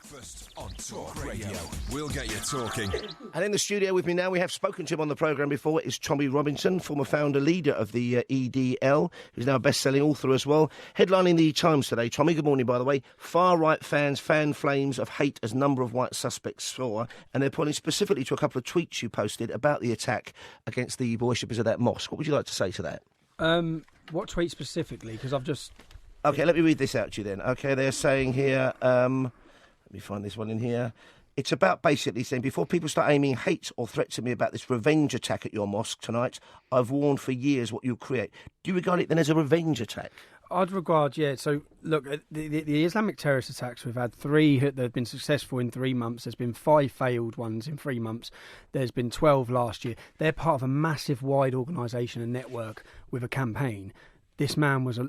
Breakfast on Talk Radio. We'll get you talking. And in the studio with me now, we have spoken to him on the programme before, is Tommy Robinson, former founder leader of the EDL, who's now a best-selling author as well. Headlining the Times today. Tommy, good morning, by the way. Far-right fans fan flames of hate as number of white suspects soar, and they're pointing specifically to a couple of tweets you posted about the attack against the worshippers of that mosque. What would you like to say to that? What tweet specifically? Because I've just... OK, let me read this out to you then. OK, they're saying here... let me find this one in here. It's about basically saying, before people start aiming hate or threats at me about this revenge attack at your mosque tonight, I've warned for years what you'll create. Do you regard it then as a revenge attack? I'd regard, yeah. So, look, the Islamic terrorist attacks, we've had 3 that have been successful in 3 months. There's been 5 failed ones in 3 months. There's been 12 last year. They're part of a massive, wide organisation and network with a campaign. This man was a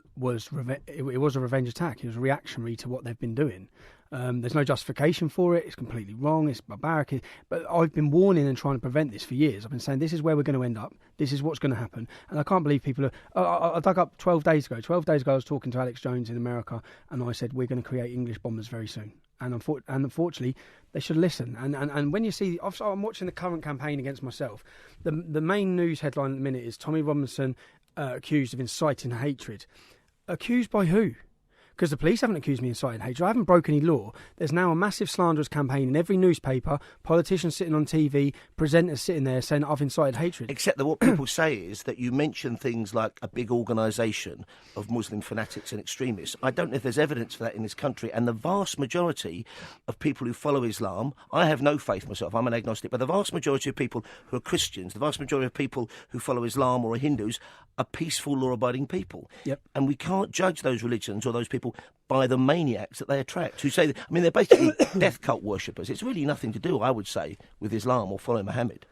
revenge attack. It was reactionary to what they've been doing. There's no justification for it. It's completely wrong. It's barbaric. But I've been warning and trying to prevent this for years. I've been saying this is where we're going to end up. This is what's going to happen. And I can't believe people are... I dug up 12 days ago. 12 days ago I was talking to Alex Jones in America and I said, we're going to create English bombers very soon. And unfortunately, they should listen. And when you see... I'm watching the current campaign against myself. The main news headline at the minute is Tommy Robinson accused of inciting hatred. Accused by who? Because the police haven't accused me of inciting hatred. I haven't broken any law. There's now a massive slanderous campaign in every newspaper, politicians sitting on TV, presenters sitting there saying I've incited hatred. Except that what people say is that you mention things like a big organisation of Muslim fanatics and extremists. I don't know if there's evidence for that in this country. And the vast majority of people who follow Islam, I have no faith myself, I'm an agnostic, but the vast majority of people who are Christians, the vast majority of people who follow Islam or are Hindus are peaceful, law-abiding people. Yep. And we can't judge those religions or those people by the maniacs that they attract, who say that, I mean, they're basically death cult worshippers. It's really nothing to do, I would say, with Islam or following Muhammad.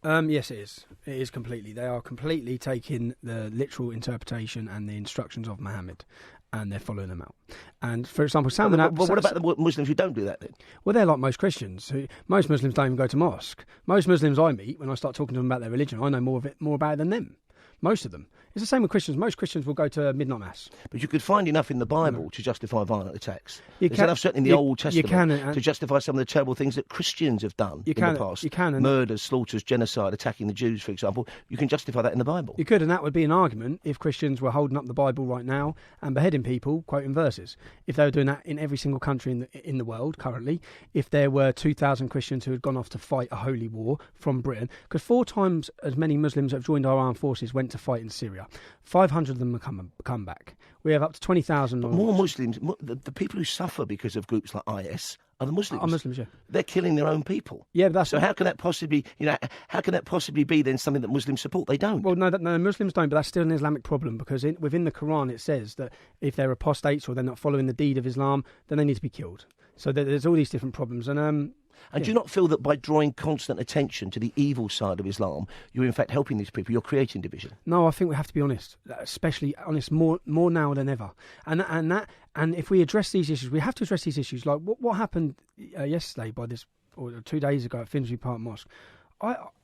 Yes, it is. It is completely. They are completely taking the literal interpretation and the instructions of Muhammad, and they're following them out. And, for example, But what about the Muslims who don't do that, then? Well, they're like most Christians. Most Muslims don't even go to mosque. Most Muslims I meet, when I start talking to them about their religion, I know more about it than them. Most of them. It's the same with Christians. Most Christians will go to midnight mass. But you could find enough in the Bible to justify violent attacks. There's enough certainly in the Old Testament to justify some of the terrible things that Christians have done in the past. Murders, slaughters, genocide, attacking the Jews, for example. You can justify that in the Bible. You could, and that would be an argument if Christians were holding up the Bible right now and beheading people, quoting verses. If they were doing that in every single country in the world currently, if there were 2,000 Christians who had gone off to fight a holy war from Britain, because 4 times as many Muslims that have joined our armed forces went to fight in Syria. 500 of them have come back. We have up to 20,000. More Muslims, the people who suffer because of groups like IS are the Muslims. Are Muslims, yeah. They're killing their own people. Yeah, but that's so. How can that possibly, how can that possibly be then something that Muslims support? They don't. Well, no, Muslims don't. But that's still an Islamic problem because within the Quran it says that if they're apostates or they're not following the deed of Islam, then they need to be killed. So there's all these different problems, and do you not feel that by drawing constant attention to the evil side of Islam, you're in fact helping these people? You're creating division. No, I think we have to be honest, especially honest more now than ever. And if we address these issues, we have to address these issues. Like what happened yesterday or 2 days ago at Finsbury Park Mosque.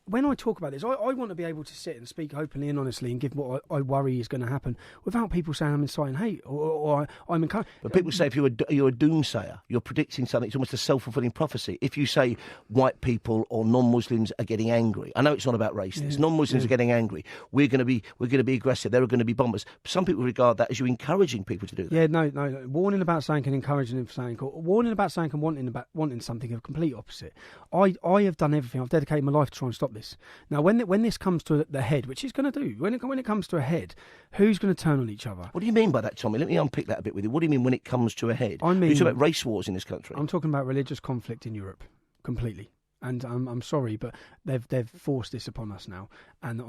When I talk about this, I want to be able to sit and speak openly and honestly and give what I worry is going to happen without people saying I'm inciting hate or I'm encouraging. But people say if you're a doomsayer, you're predicting something. It's almost a self-fulfilling prophecy. If you say white people or non-Muslims are getting angry, I know it's not about race. Yeah. Non-Muslims are getting angry. We're going to be aggressive. There are going to be bombers. Some people regard that as you encouraging people to do that. Yeah, no. Warning about something and encouraging them for something, or warning about something and wanting something, a complete opposite. I have done everything. I've dedicated my life to try and stop this. Now, when this comes to the head, which it's going to do, when it comes to a head, who's going to turn on each other? What do you mean by that, Tommy? Let me unpick that a bit with you. What do you mean when it comes to a head? I mean, you're talking about race wars in this country. I'm talking about religious conflict in Europe, completely. And I'm sorry, but they've forced this upon us now. And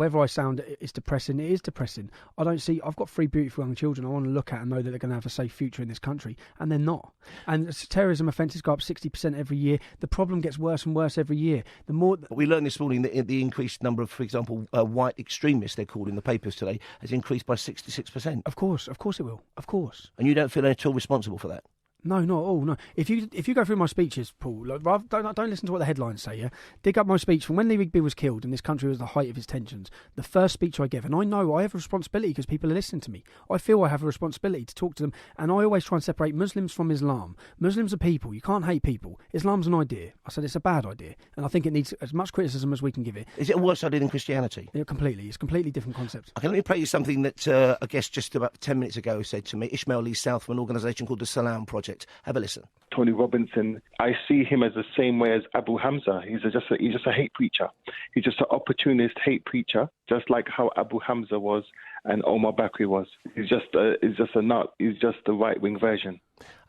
whether I sound it's depressing, it is depressing. I've got 3 beautiful young children I want to look at and know that they're going to have a safe future in this country, and they're not. And terrorism offences go up 60% every year. The problem gets worse and worse every year. The more we learned this morning that the increased number of, for example, white extremists, they're called in the papers today, has increased by 66%. Of course it will. Of course. And you don't feel at all responsible for that? No, not at all. No, if you go through my speeches, Paul, don't listen to what the headlines say. Yeah, dig up my speech from when Lee Rigby was killed and this country was at the height of its tensions. The first speech I gave, and I know I have a responsibility because people are listening to me. I feel I have a responsibility to talk to them, and I always try and separate Muslims from Islam. Muslims are people. You can't hate people. Islam's an idea. I said it's a bad idea, and I think it needs as much criticism as we can give it. Is it a worse idea than Christianity? Yeah, completely. It's a completely different concept. Okay, let me play you something that a guest just about 10 minutes ago said to me, Ishmael Lee South, from an organisation called the Salam Project. Have a listen. Tony Robinson, I see him as the same way as Abu Hamza. He's just a hate preacher. He's just an opportunist hate preacher, just like how Abu Hamza was and Omar Bakri was. He's just a nut. He's just the right-wing version.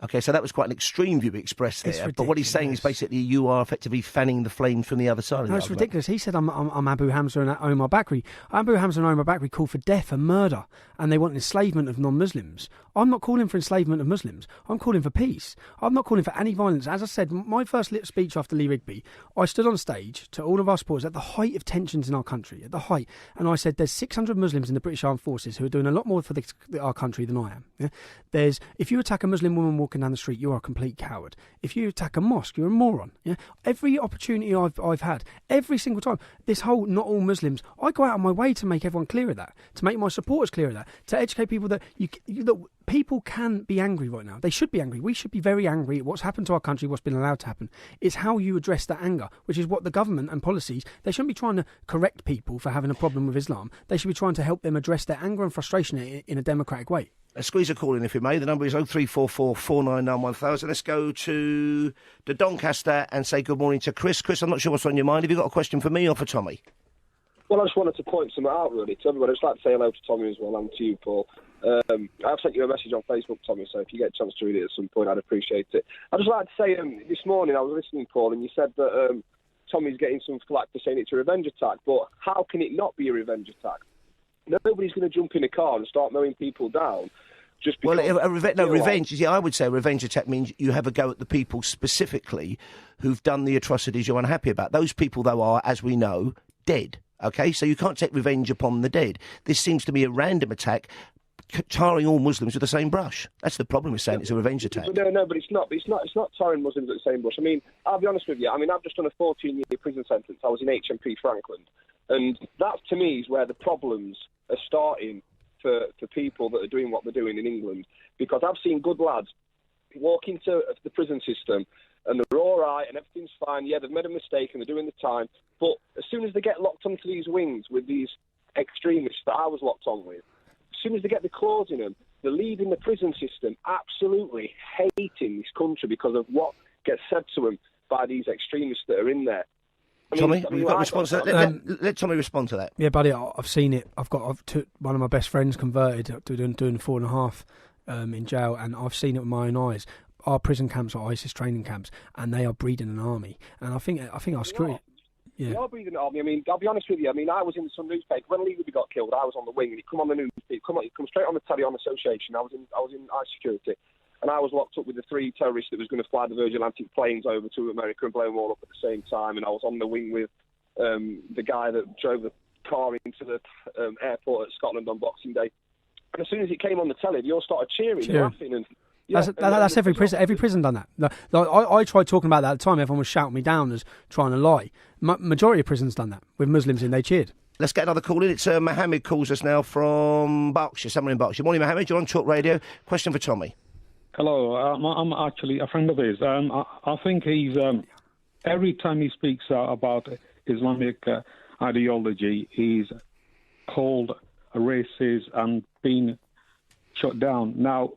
Okay, so that was quite an extreme view expressed there. But what he's saying is basically you are effectively fanning the flames from the other side of the No, it's ridiculous. He said I'm Abu Hamza and Omar Bakri. Abu Hamza and Omar Bakri called for death and murder, and they want enslavement of non-Muslims. I'm not calling for enslavement of Muslims. I'm calling for peace. I'm not calling for any violence. As I said, my first speech after Lee Rigby, I stood on stage to all of our supporters at the height of tensions in our country, at the height, and I said there's 600 Muslims in the British Armed Forces who are doing a lot more for our country than I am. Yeah? If you attack a Muslim woman walking down the street, you are a complete coward. If you attack a mosque, you're a moron. Yeah? Every opportunity I've had, every single time, this whole not all Muslims, I go out of my way to make everyone clear of that, to make my supporters clear of that, to educate people that that people can be angry right now. They should be angry. We should be very angry at what's happened to our country, what's been allowed to happen. It's how you address that anger, which is what the government and policies, they shouldn't be trying to correct people for having a problem with Islam. They should be trying to help them address their anger and frustration in a democratic way. Squeeze a call in if you may. The number is 0344 499 1000. Let's go to Doncaster and say good morning to Chris. Chris, I'm not sure what's on your mind. Have you got a question for me or for Tommy? Well, I just wanted to point something out, really, to everybody. I'd just like to say hello to Tommy as well, and to you, Paul. I've sent you a message on Facebook, Tommy, so if you get a chance to read it at some point, I'd appreciate it. I'd just like to say, this morning I was listening, Paul, and you said that Tommy's getting some flack for saying it's a revenge attack, but how can it not be a revenge attack? Nobody's going to jump in a car and start mowing people down. Just because revenge. Yeah, I would say a revenge attack means you have a go at the people specifically who've done the atrocities you're unhappy about. Those people, though, are, as we know, dead. Okay, so you can't take revenge upon the dead. This seems to be a random attack, tarring all Muslims with the same brush. That's the problem with saying it's a revenge attack. No, but it's not. It's not tarring Muslims with the same brush. I mean, I'll be honest with you. I mean, I've just done a 14-year prison sentence. I was in HMP Frankland, and that to me is where the problems are starting for people that are doing what they're doing in England. Because I've seen good lads walk into the prison system and they're all right and everything's fine. Yeah, they've made a mistake and they're doing the time. But as soon as they get locked onto these wings with these extremists that I was locked on with, as soon as they get the claws in them, they're leaving the prison system absolutely hating this country because of what gets said to them by these extremists that are in there. Tommy, you've got a response to that? Let Tommy respond to that. Yeah, buddy, I've seen it. I've took one of my best friends converted, doing 4.5 in jail, and I've seen it with my own eyes. Our prison camps are ISIS training camps, and they are breeding an army. And I think our security... Yeah. They are breeding an army. I mean, I'll be honest with you. I mean, I was in some newspaper. When Lee Rigby got killed, I was on the wing, and it come on the news. It come straight on the telly on Association. I was in high security. And I was locked up with the 3 terrorists that was going to fly the Virgin Atlantic planes over to America and blow them all up at the same time. And I was on the wing with the guy that drove the car into the airport at Scotland on Boxing Day. And as soon as it came on the telly, they all started cheering and laughing. And that's every prison. Every prison done that. I tried talking about that at the time. Everyone was shouting me down as trying to lie. Majority of prisons done that with Muslims in. They cheered. Let's get another call in. It's Mohammed calls us now from Berkshire. Someone in Berkshire. Morning, Mohammed. You're on Talk Radio. Question for Tommy. Hello, I'm actually a friend of his. I think he's, every time he speaks about Islamic ideology, he's called a racist and been shut down. Now,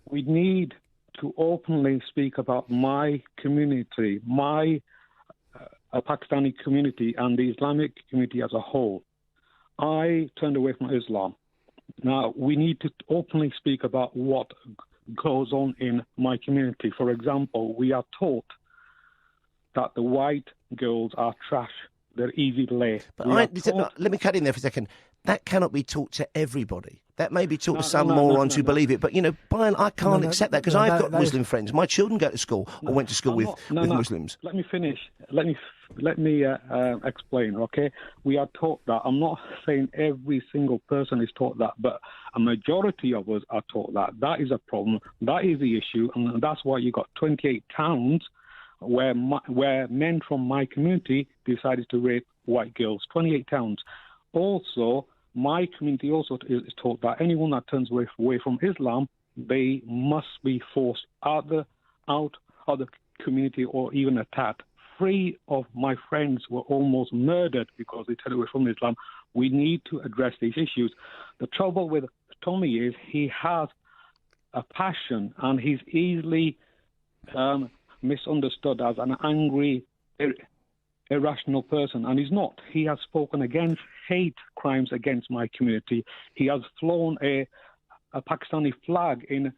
we need to openly speak about my community, my Pakistani community and the Islamic community as a whole. I turned away from Islam. Now, we need to openly speak about what goes on in my community. For example, we are taught that the white girls are trash. They're easy to lay. But let me cut in there for a second. That cannot be taught to everybody. That may be taught to some morons who believe it. But, I can't accept that because I've got Muslim friends. My children go to school or went to school with Muslims. Let me finish. let me explain, okay? We are taught that. I'm not saying every single person is taught that, but a majority of us are taught that. That is a problem. That is the issue, and that's why you got 28 towns where men from my community decided to rape white girls. 28 towns. Also, my community also is taught that anyone that turns away from Islam, they must be forced out of the community or even attacked. 3 of my friends were almost murdered because they turned away from Islam. We need to address these issues. The trouble with Tommy is he has a passion and he's easily misunderstood as an angry, irrational person, and he's not. He has spoken against hate crimes against my community. He has flown a Pakistani flag in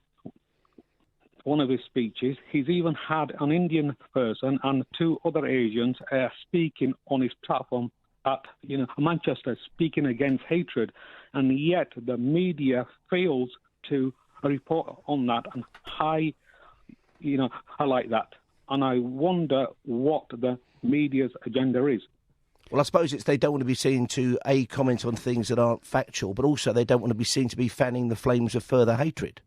one of his speeches. He's even had an Indian person and 2 other Asians speaking on his platform at Manchester, speaking against hatred, and yet the media fails to report on that and highlight that. And I wonder what the media's agenda is. Well, I suppose it's they don't want to be seen to comment on things that aren't factual, but also they don't want to be seen to be fanning the flames of further hatred.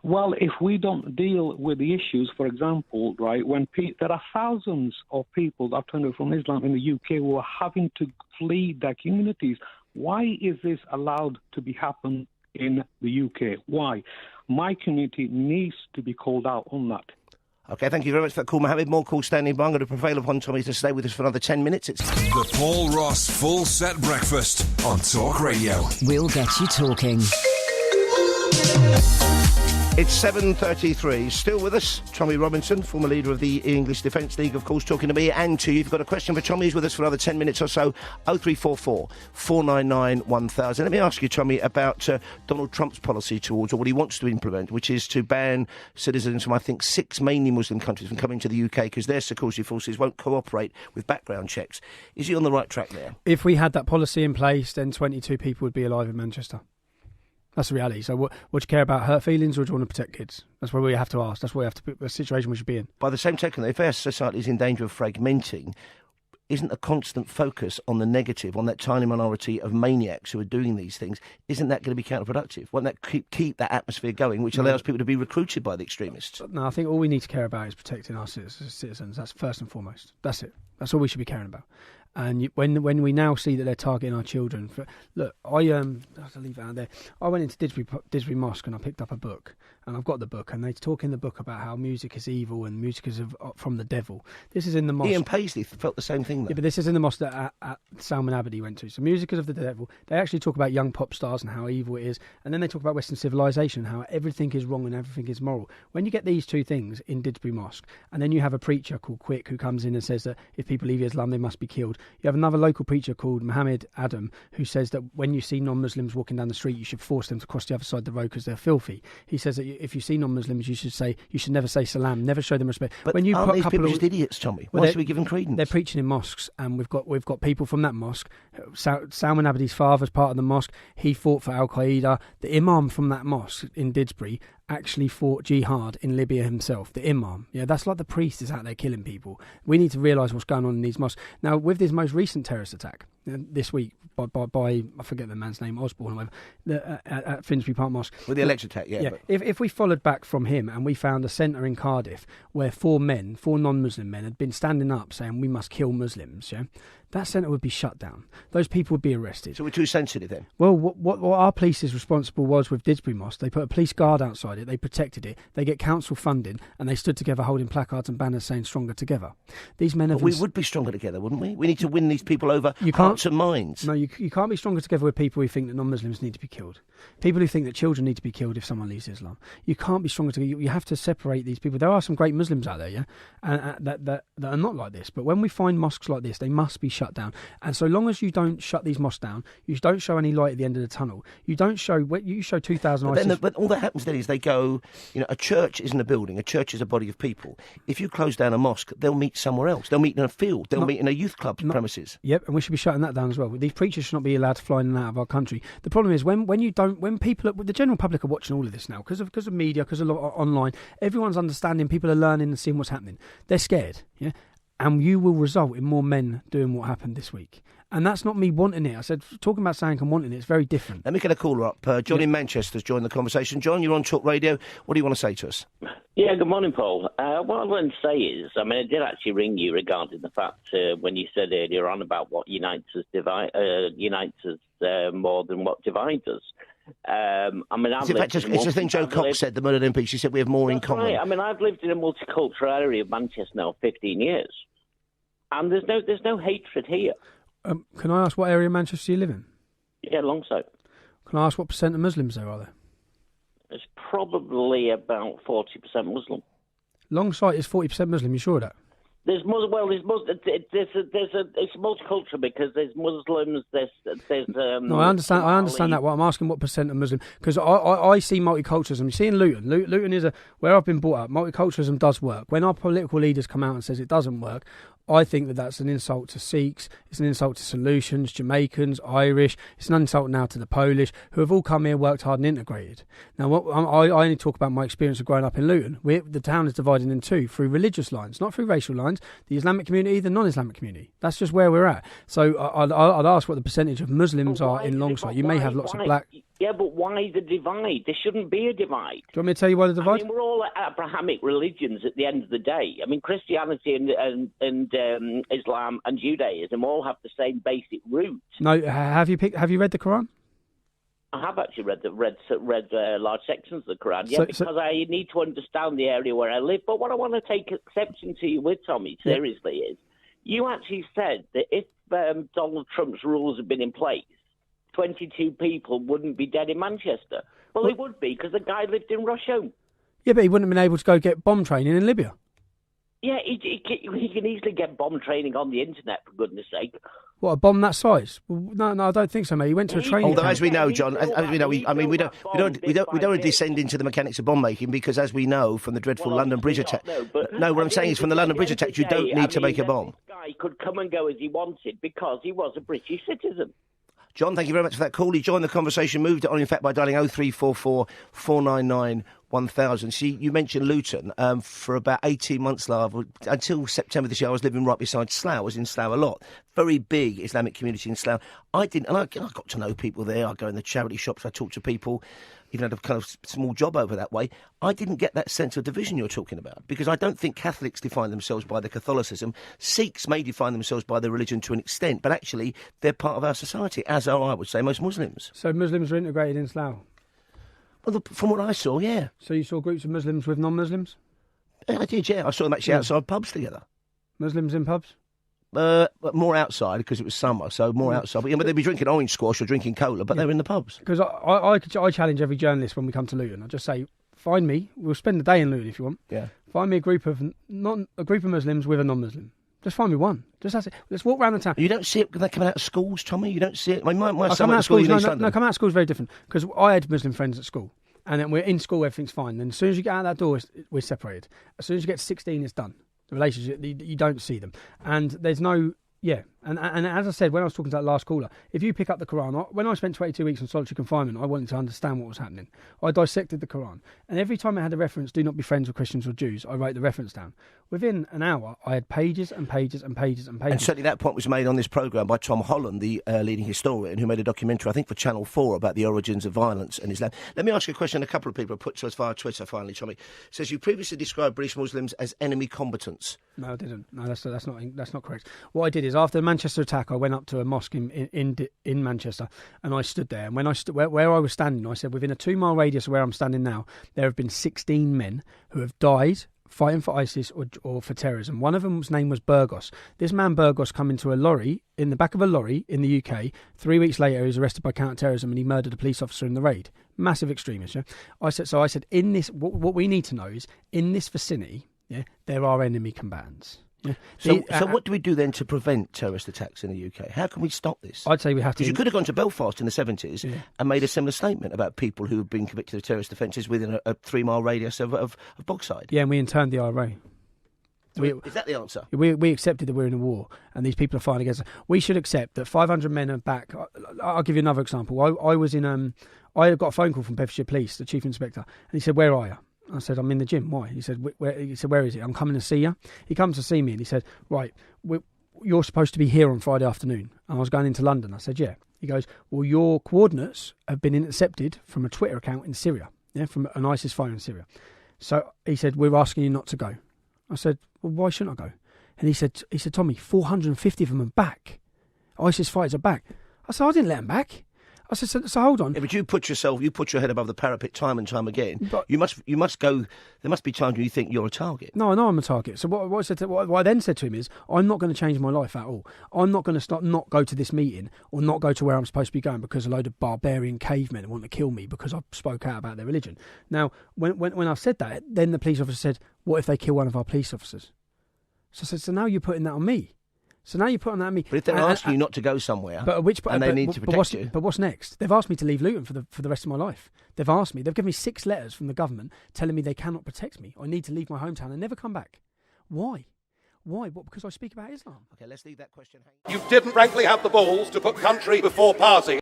Well, if we don't deal with the issues, for example, right, when there are thousands of people that have turned away from Islam in the UK who are having to flee their communities, why is this allowed to happen in the UK? Why? My community needs to be called out on that. OK, thank you very much for that call, Mohammed. More calls standing by. I'm going to prevail upon Tommy to stay with us for another 10 minutes. It's the Paul Ross Full Set Breakfast on Talk Radio. We'll get you talking. It's 7:33. Still with us, Tommy Robinson, former leader of the English Defence League, of course, talking to me and to you. If you've got a question for Tommy, he's with us for another 10 minutes or so. 0344 499 1000. Let me ask you, Tommy, about Donald Trump's policy towards, or what he wants to implement, which is to ban citizens from, I think, 6 mainly Muslim countries from coming to the UK because their security forces won't cooperate with background checks. Is he on the right track there? If we had that policy in place, then 22 people would be alive in Manchester. That's the reality. So what do you care about, hurt feelings, or do you want to protect kids? That's where we have to ask. That's where we have to put the situation we should be in. By the same token, if our society is in danger of fragmenting, isn't a constant focus on the negative, on that tiny minority of maniacs who are doing these things, isn't that going to be counterproductive? Won't that keep that atmosphere going, which allows people to be recruited by the extremists? No, I think all we need to care about is protecting our citizens. That's first and foremost. That's it. That's all we should be caring about. And when we now see that they're targeting our children, look, I have to leave it out there. I went into Didsbury Mosque and I picked up a book, and I've got the book, and they talk in the book about how music is evil and music is from the devil. This is in the mosque. Ian Paisley felt the same thing, though. Yeah, but this is in the mosque that Salman Abedi went to. So music is of the devil. They actually talk about young pop stars and how evil it is, and then they talk about Western civilization, how everything is wrong and everything is moral. When you get these 2 things in Didsbury Mosque, and then you have a preacher called Quick who comes in and says that if people leave Islam, they must be killed. You have another local preacher called Muhammad Adam who says that when you see non-Muslims walking down the street, you should force them to cross the other side of the road because they're filthy. He says that if you see non-Muslims, you should never say salam, never show them respect. But when you aren't these people just idiots, Tommy? Why should we give them credence? They're preaching in mosques, and we've got people from that mosque. Salman Abedi's father's part of the mosque. He fought for Al Qaeda. The imam from that mosque in Didsbury actually fought jihad in Libya himself, the imam. Yeah, that's like the priest is out there killing people. We need to realise what's going on in these mosques. Now, with this most recent terrorist attack this week by I forget the man's name, Osborne or whatever, at Finsbury Park Mosque. With the electric attack, yeah. But if we followed back from him and we found a centre in Cardiff where 4 non-Muslim men had been standing up saying we must kill Muslims, yeah, that centre would be shut down. Those people would be arrested. So we're too sensitive then? Well, what our police's responsible was with Didsbury Mosque, they put a police guard outside it, they protected it, they get council funding, and they stood together holding placards and banners saying stronger together. These men have... we would be stronger together, wouldn't we? We need to win these people over hearts and minds. No, you can't be stronger together with people who think that non-Muslims need to be killed. People who think that children need to be killed if someone leaves Islam. You can't be stronger together. You have to separate these people. There are some great Muslims out there, yeah, that are not like this. But when we find mosques like this, they must be shut down. And so long as you don't shut these mosques down, you don't show any light at the end of the tunnel. You don't show... You show 2,000... But all that happens then is they go... a church isn't a building. A church is a body of people. If you close down a mosque, they'll meet somewhere else. They'll meet in a field. They'll meet in a youth club premises. Yep, and we should be shutting that down as well. These preachers should not be allowed to fly in and out of our country. The problem is when people, the general public are watching all of this now because of media, because of online. Everyone's understanding. People are learning and seeing what's happening. They're scared. Yeah. and you will result in more men doing what happened this week. And that's not me wanting it. I said, talking about saying I'm wanting it, it's very different. Let me get a caller up. John in Manchester's joined the conversation. John, you're on Talk Radio. What do you want to say to us? Yeah, good morning, Paul. What I want to say is, I did actually ring you regarding the fact when you said earlier on about what unites us more than what divides us. It's the thing Joe Cox said, the Murder MP. She said we have more in common. Right. I've lived in a multicultural area of Manchester now 15 years, and there's no hatred here. Can I ask what area of Manchester you live in? Yeah, Longsight. Can I ask what percent of Muslims there are there? It's probably about 40% Muslim. Longsight is 40% Muslim. You sure of that? It's multicultural because there's Muslims. There's no, I understand that. What I'm asking, what percent of Muslim? Because I see multiculturalism. You see in Luton. Luton is where I've been brought up. Multiculturalism does work. When our political leaders come out and says it doesn't work, I think that that's an insult to Sikhs. It's an insult to Solutions, Jamaicans, Irish. It's an insult now to the Polish, who have all come here, worked hard and integrated. Now, I only talk about my experience of growing up in Luton. The town is divided in two through religious lines, not through racial lines. The Islamic community, the non-Islamic community. That's just where we're at. So I'd ask what the percentage of Muslims are in Longsight. You may have lots of black... Yeah, but why the divide? There shouldn't be a divide. Do you want me to tell you why the divide? We're all Abrahamic religions at the end of the day. Christianity and Islam and Judaism all have the same basic root. No, have you read the Quran? I have actually read large sections of the Quran, because I need to understand the area where I live. But what I want to take exception to you with, Tommy, seriously, is you actually said that if Donald Trump's rules had been in place, 22 people wouldn't be dead in Manchester. Well, it would be, because the guy lived in Russia. Yeah, but he wouldn't have been able to go get bomb training in Libya. Yeah, he can easily get bomb training on the internet, for goodness sake. What, a bomb that size? Well, no, I don't think so, mate. He went to a training camp. As we know, John, we don't want to descend into the mechanics of bomb making, because as we know from the dreadful London Bridge attack. No, what I'm saying is from the London Bridge attack, you don't need to make a bomb. This guy could come and go as he wanted because he was a British citizen. John, thank you very much for that call. He joined the conversation, moved it on, in fact, by dialing 0344 499 1000. See, you mentioned Luton. For about 18 months until September this year, I was living right beside Slough. I was in Slough a lot. Very big Islamic community in Slough. I got to know people there. I go in the charity shops, I talk to people. Even had a kind of small job over that way. I didn't get that sense of division you're talking about, because I don't think Catholics define themselves by their Catholicism. Sikhs may define themselves by their religion to an extent, but actually they're part of our society, as are, I would say, most Muslims. So Muslims are integrated in Slough? Well, from what I saw, yeah. So you saw groups of Muslims with non-Muslims? Yeah, I did, yeah. I saw them actually outside pubs together. Muslims in pubs? More outside, because it was summer, so more outside. But they'd be drinking orange squash or drinking cola, but they're in the pubs. Because I challenge every journalist when we come to Luton. I just say, find me. We'll spend the day in Luton if you want. Yeah. Find me a group of Muslims with a non-Muslim. Just find me one. Just that's it. Let's walk around the town. You don't see it when they're coming out of schools, Tommy. You don't see it. My son coming went to school in East London. No, coming out of school is very different. Because I had Muslim friends at school, and then we're in school, everything's fine. Then as soon as you get out that door, we're separated. As soon as you get to 16, it's done. The relationship, you don't see them, and there's no. Yeah, and as I said, when I was talking to that last caller, if you pick up the Quran, when I spent 22 weeks in solitary confinement, I wanted to understand what was happening. I dissected the Quran, and every time I had a reference, do not be friends with Christians or Jews, I wrote the reference down. Within an hour, I had pages and pages and pages and pages. And certainly that point was made on this programme by Tom Holland, the leading historian, who made a documentary, I think, for Channel 4 about the origins of violence and Islam. Let me ask you a question a couple of people have put to us via Twitter, finally, Tommy. It says, you previously described British Muslims as enemy combatants. No, I didn't. No, that's not correct. What I did is, after the Manchester attack, I went up to a mosque in Manchester, and I stood there. And when where I was standing, I said, within a 2-mile radius of where I'm standing now, there have been 16 men who have died fighting for ISIS or for terrorism. One of them's name was Burgos. This man Burgos come into a lorry, in the back of a lorry in the UK. 3 weeks later, he was arrested by counter-terrorism and he murdered a police officer in the raid. Massive extremist, yeah? I said, in this, what we need to know is, in this vicinity, yeah, there are enemy combatants. Yeah. So what do we do then to prevent terrorist attacks in the UK? How can we stop this? I'd say we have to... Because you could have gone to Belfast in the 70s and made a similar statement about people who have been convicted of terrorist offences within a 3-mile radius of Bogside. Yeah, and we interned the IRA. Is that the answer? We accepted that we're in a war and these people are fighting against us. We should accept that 500 men are back. I'll give you another example. I was in... I got a phone call from Bedfordshire Police, the Chief Inspector, and he said, where are you? I said, I'm in the gym. Why? He said, where is it? I'm coming to see you. He comes to see me and he said, right, you're supposed to be here on Friday afternoon. And I was going into London. I said, yeah. He goes, well, your coordinates have been intercepted from a Twitter account in Syria, from an ISIS phone in Syria. So he said, we're asking you not to go. I said, well, why shouldn't I go? And he said, Tommy, 450 of them are back. ISIS fighters are back. I said, I didn't let them back. I said, so hold on. Yeah, but you put your head above the parapet time and time again. But you must go. There must be times when you think you're a target. No, I know I'm a target. So what I then said to him is, I'm not going to change my life at all. I'm not going to not go to this meeting or not go to where I'm supposed to be going because a load of barbarian cavemen want to kill me because I spoke out about their religion. Now, when I said that, then the police officer said, what if they kill one of our police officers? So I said, so now you're putting that on me. So now you're putting that on me. But if they're asking you not to go somewhere, they need to protect you. But what's next? They've asked me to leave Luton for the rest of my life. They've given me 6 letters from the government telling me they cannot protect me. I need to leave my hometown and never come back. Why? What? Because I speak about Islam. Okay, let's leave that question hanging. You didn't frankly have the balls to put country before party.